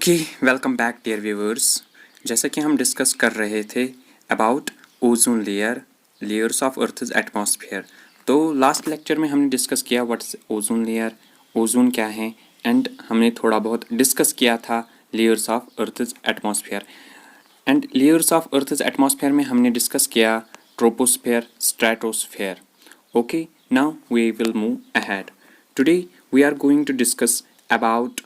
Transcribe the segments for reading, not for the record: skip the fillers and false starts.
Okay, welcome back dear viewers. जैसा कि हम डिस्कस कर रहे थे about ozone layers of earth's atmosphere. तो लास्ट लेक्चर में हमने डिस्कस किया व्हाट्स ओजोन लेयर, ओजोन क्या है, एंड हमने थोड़ा बहुत डिस्कस किया था layers of earth's atmosphere. And layers of earth's atmosphere में हमने डिस्कस किया troposphere, stratosphere. Okay, now we will move ahead. Today we are going to discuss about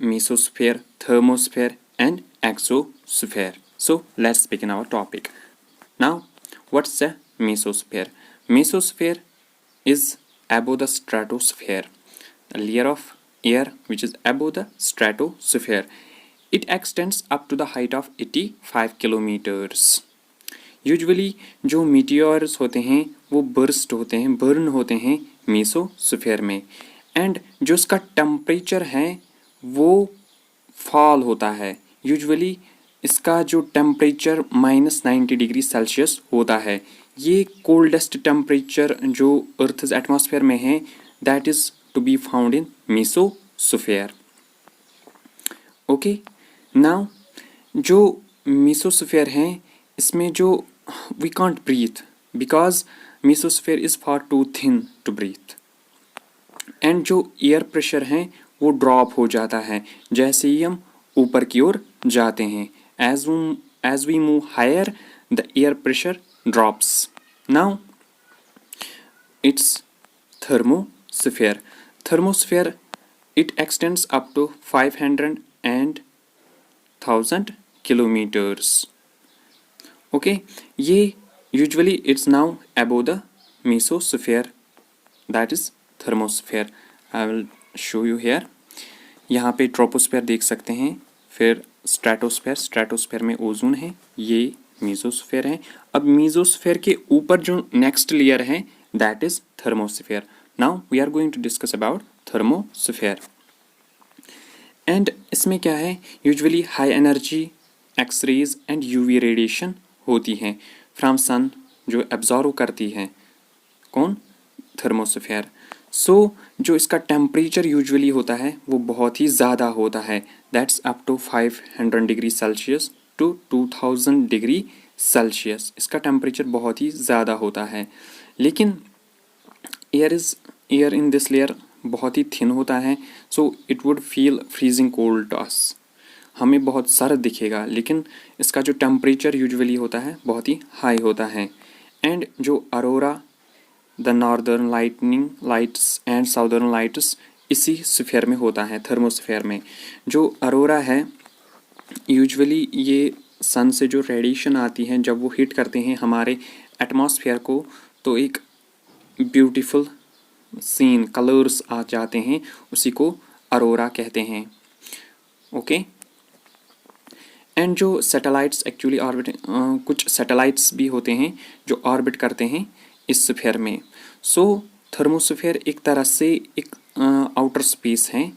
mesosphere, thermosphere and exosphere. So let's begin our topic. Now, what's a mesosphere? Mesosphere is above the stratosphere, a layer of air which is above the stratosphere. It extends up to the height of 85 kilometers. Usually जो meteors होते हैं वो burn होते हैं mesosphere में, and जो इसका temperature है वो फॉल होता है। यूजुअली इसका जो टेम्परेचर -90 डिग्री सेल्सियस होता है। ये कोल्डेस्ट टेम्परेचर जो अर्थ's एटमॉस्फेयर में है that is to be found in mesosphere. Okay, now जो मेसोस्फीयर है इसमें जो we can't breathe because mesosphere is far too thin to breathe, and जो एयर प्रेशर है वो ड्रॉप हो जाता है जैसे ही हम ऊपर की ओर जाते हैं। As we move higher the air pressure drops. Now it's thermosphere. Thermosphere it extends up to 500 and 1000 kilometers. Okay, ये usually it's now above the mesosphere that is thermosphere. I will show you here. यहाँ पे troposphere देख सकते हैं, फिर stratosphere में ozone है, ये मेसोस्फीयर है। अब मेसोस्फीयर के ऊपर जो नेक्स्ट लेयर है that is thermosphere. Now we are going to discuss about thermosphere. And इसमें क्या है, usually high energy X rays and UV radiation होती हैं फ्रॉम सन जो एब्जॉर्व करती है कौन, थर्मोस्फीयर। सो जो इसका टेम्परेचर यूजुअली होता है वो बहुत ही ज़्यादा होता है, that's up to 500 degree Celsius to 2000 degree Celsius. इसका टेम्परेचर बहुत ही ज़्यादा होता है, लेकिन एयर इन दिस लेयर बहुत ही थिन होता है, so it would feel freezing cold to us. हमें बहुत सर्द दिखेगा, लेकिन इसका जो टेम्परेचर यूजुअली होता है बहुत ही हाई होता है। एंड जो Arora, the northern lights and southern lights इसी स्फीयर में होता है, थर्मोस्फीयर में। जो अरोरा है यूजुअली ये सन से जो रेडिएशन आती है जब वो हिट करते हैं हमारे एटमॉस्फेयर को तो एक ब्यूटीफुल सीन कलर्स आ जाते हैं, उसी को अरोरा कहते हैं। ओके, एंड जो सैटेलाइट्स एक्चुअली ऑर्बिट, कुछ सैटेलाइट्स भी होते हैं जो ऑर्बिट करते हैं इस स्फीयर में। सो थर्मोस्फीयर एक तरह से एक आउटर स्पेस है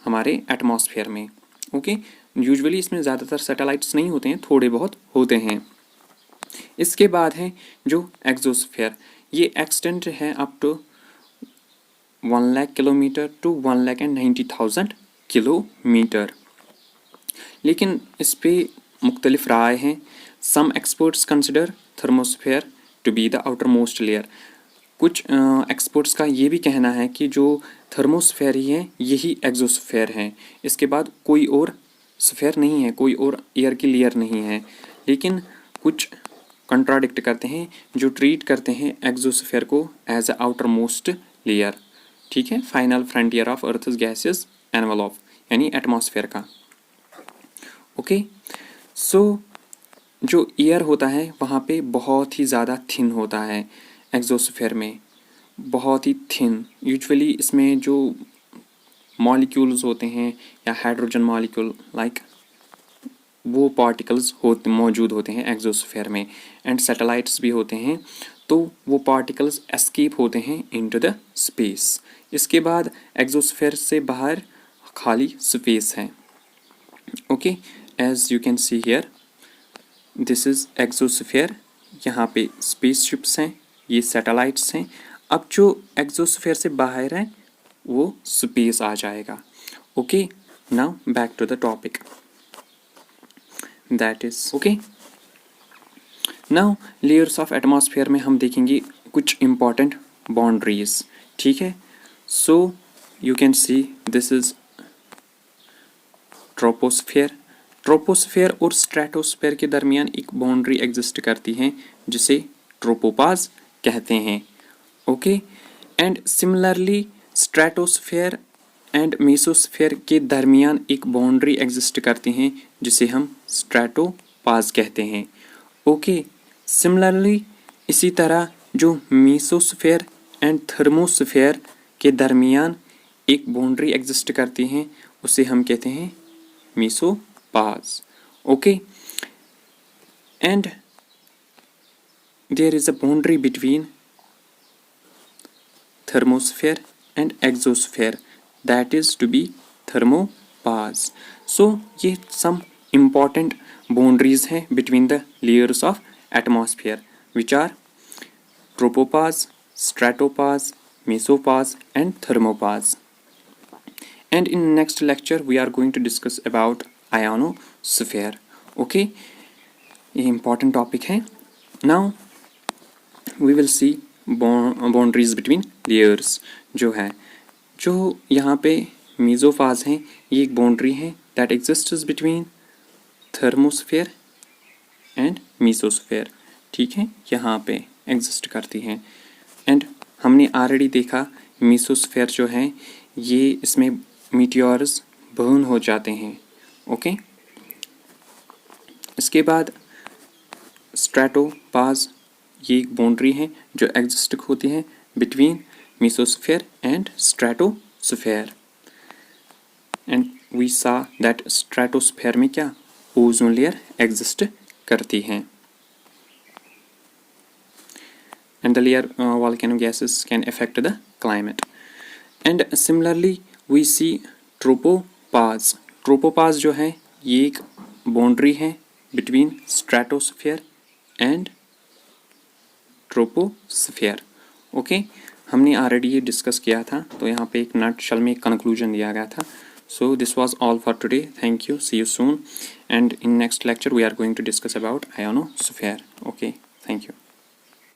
हमारे एटमॉस्फेयर में। ओके, यूजुअली इसमें ज़्यादातर सैटेलाइट्स नहीं होते हैं, थोड़े बहुत होते हैं। इसके बाद है जो एक्सोस्फीयर। ये एक्सटेंड है up to 1 lakh kilometre to 1,90,000 kilometre. लेकिन इस पे मुख्तलिफ राय हैं। Some experts consider thermosphere to be the outer most layer. कुछ एक्सपर्ट्स का ये भी कहना है कि जो थर्मोस्फीयर ही है यही एक्सोस्फीयर है, इसके बाद कोई और स्फीयर नहीं है, कोई और एयर की लेयर नहीं है। लेकिन कुछ कंट्राडिक्ट करते हैं जो ट्रीट करते हैं एक्सोस्फीयर को as a outer most layer. ठीक है, final frontier of earth's gases envelope यानी एटमॉस्फेयर का। ओके, सो जो एयर होता है वहाँ पे बहुत ही ज़्यादा थिन होता है एक्सोस्फीयर में, बहुत ही थिन। यूजुअली इसमें जो मॉलिक्यूल्स होते हैं या हाइड्रोजन मॉलिक्यूल लाइक वो पार्टिकल्स मौजूद होते हैं एक्सोस्फीयर में, एंड सैटेलाइट्स भी होते हैं, तो वो पार्टिकल्स एस्केप होते हैं इनटू द स्पेस। इसके बाद एक्सोस्फीयर से बाहर खाली स्पेस है। Okay, as you can see here this is exosphere. यहाँ पे स्पेसशिप्स हैं, ये सैटेलाइट्स हैं। अब जो एक्सोस्फीयर से बाहर है वो स्पेस आ जाएगा। Okay, now back to the topic, that is okay. now layers of atmosphere में हम देखेंगे कुछ important boundaries, ठीक है. so you can see this is troposphere. Troposphere और स्ट्रेटोस्फेयर के दरमियान एक बाउंड्री एग्जिस्ट करती है जिसे ट्रोपोपाज कहते हैं. Okay. And similarly stratosphere and mesosphere के दरमियान एक बाउंड्री एग्जिस्ट करती है जिसे हम स्ट्रेटोपाज कहते हैं. ओके. सिमिलरली इसी तरह जो मेसोस्फेयर एंड थर्मोस्फेयर के दरमियान एक बाउंड्री एग्जिस्ट करती है उसे हम कहते हैं mesopause. Okay. And there is a boundary between thermosphere and exosphere, that is to be thermopause. So ये some important boundaries हैं between the layers of atmosphere which are tropopause, stratopause, mesopause and thermopause. And in next lecture we are going to discuss about ionosphere. Okay, ये important topic है. Now we will see boundaries between layers. जो है, जो यहाँ पे मेसोफाज हैं, ये एक बाउंड्री है that exists between thermosphere and mesosphere. ठीक है, यहाँ पे एग्जिस्ट करती हैं. एंड हमने ऑलरेडी देखा मेसोस्फेयर जो है ये इसमें मीटियोर्स बर्न हो जाते हैं. ओके. इसके बाद स्ट्रेटोपाज, ये एक बाउंड्री है जो एग्जिस्ट होती है between mesosphere and stratosphere. And we saw that stratosphere में क्या ओजोन लेयर एग्जिस्ट करती है. And the layer volcano gases can affect the climate. And similarly we see tropopause. Tropopause जो है ये एक बाउंड्री है between stratosphere and troposphere. Okay. हमने ऑलरेडी ये डिस्कस किया था, तो यहाँ पे एक नटशेल में एक कंक्लूजन दिया गया था. So this was all for today. Thank you. See you soon. And in next lecture we are going to discuss about ionosphere. Okay. Thank you.